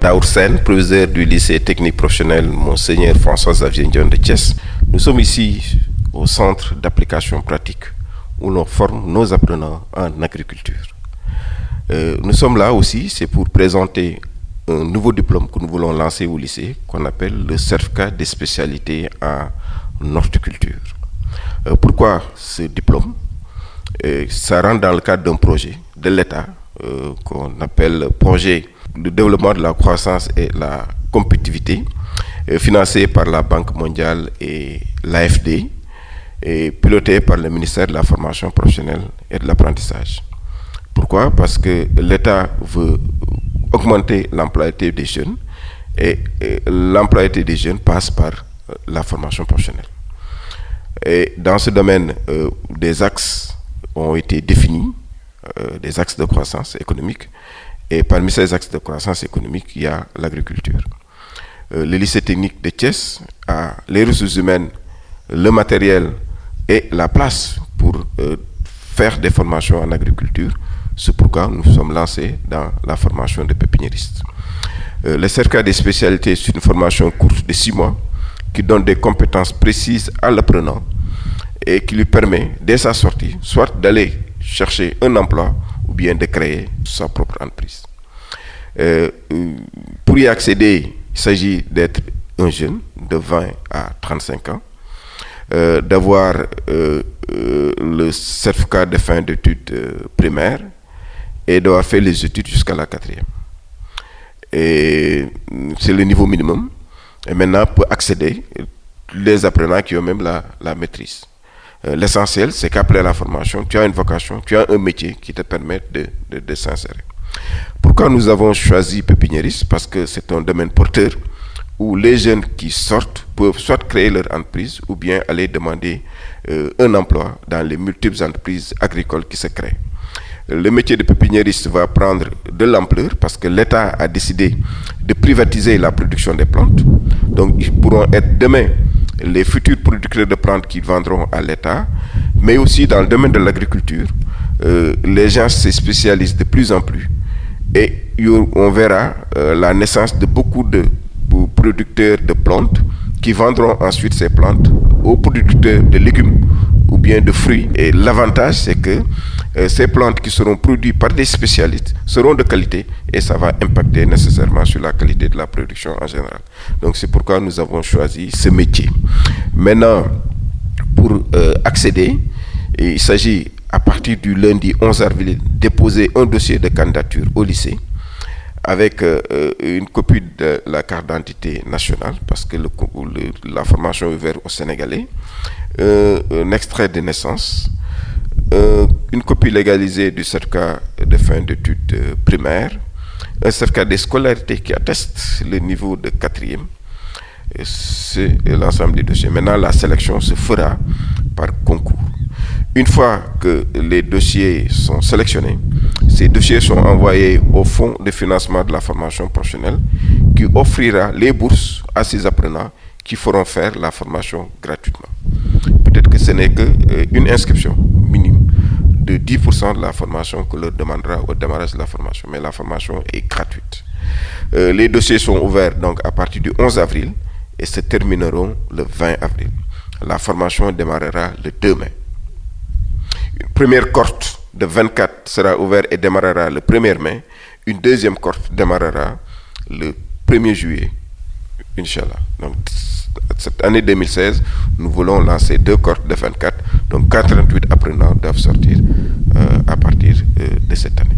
Daour Sène, professeur du lycée technique professionnel Monseigneur François-Xavier Ndione de Thiès. Nous sommes ici au centre d'application pratique où l'on forme nos apprenants en agriculture. Nous sommes là aussi, c'est pour présenter un nouveau diplôme que nous voulons lancer au lycée, qu'on appelle le certificat des spécialités en horticulture. Pourquoi ce diplôme? Ça rentre dans le cadre d'un projet de l'État qu'on appelle projet de développement de la croissance et la compétitivité, financé par la Banque mondiale et l'AFD, et piloté par le ministère de la formation professionnelle et de l'apprentissage. Pourquoi? Parce que l'État veut augmenter l'employabilité des jeunes et l'employabilité des jeunes passe par la formation professionnelle. Et dans ce domaine, des axes ont été définis, des axes de croissance économique, et parmi ces axes de croissance économique, il y a l'agriculture. Le lycée technique de Thiès a les ressources humaines, le matériel et la place pour faire des formations en agriculture. C'est pourquoi nous sommes lancés dans la formation de pépiniéristes. Le certificat des spécialités, c'est une formation courte de 6 mois qui donne des compétences précises à l'apprenant et qui lui permet, dès sa sortie, soit d'aller chercher un emploi ou bien de créer sa propre entreprise. Pour y accéder, il s'agit d'être un jeune de 20 à 35 ans, d'avoir le certificat de fin d'études primaires et d'avoir fait les études jusqu'à la 4e. Et c'est le niveau minimum. Et maintenant, pour accéder, les apprenants qui ont même la maîtrise. L'essentiel, c'est qu'après la formation, tu as une vocation, tu as un métier qui te permet de s'insérer. Pourquoi nous avons choisi pépiniériste? Parce que c'est un domaine porteur où les jeunes qui sortent peuvent soit créer leur entreprise ou bien aller demander un emploi dans les multiples entreprises agricoles qui se créent. Le métier de pépiniériste va prendre de l'ampleur parce que l'État a décidé de privatiser la production des plantes. Donc, ils pourront être demain les futurs producteurs de plantes qui vendront à l'État, mais aussi dans le domaine de l'agriculture, les gens se spécialisent de plus en plus et on verra la naissance de beaucoup de producteurs de plantes qui vendront ensuite ces plantes aux producteurs de légumes ou bien de fruits. Et l'avantage, c'est que ces plantes qui seront produites par des spécialistes seront de qualité et ça va impacter nécessairement sur la qualité de la production en général. Donc c'est pourquoi nous avons choisi ce métier. Maintenant, pour accéder, il s'agit à partir du lundi 11 avril déposer un dossier de candidature au lycée avec une copie de la carte d'identité nationale parce que la formation est ouverte aux Sénégalais, un extrait de naissance, une copie légalisée du certificat de fin d'études primaires, un certificat de scolarité qui atteste le niveau de 4e. C'est l'ensemble des dossiers. Maintenant, la sélection se fera par concours. Une fois que les dossiers sont sélectionnés, ces dossiers sont envoyés au Fonds de financement de la formation professionnelle qui offrira les bourses à ces apprenants qui feront faire la formation gratuitement. Peut-être que ce n'est qu'une inscription minime de 10% de la formation que leur demandera au démarrage de la formation, mais la formation est gratuite. Les dossiers sont ouverts donc à partir du 11 avril et se termineront le 20 avril. La formation démarrera le 2 mai. Une première cohorte de 24 sera ouverte et démarrera le 1er mai. Une deuxième cohorte démarrera le 1er juillet, Inch'Allah. Donc, cette année 2016, nous voulons lancer 2 cohortes de 24. Donc, 88 apprenants doivent sortir à partir de cette année.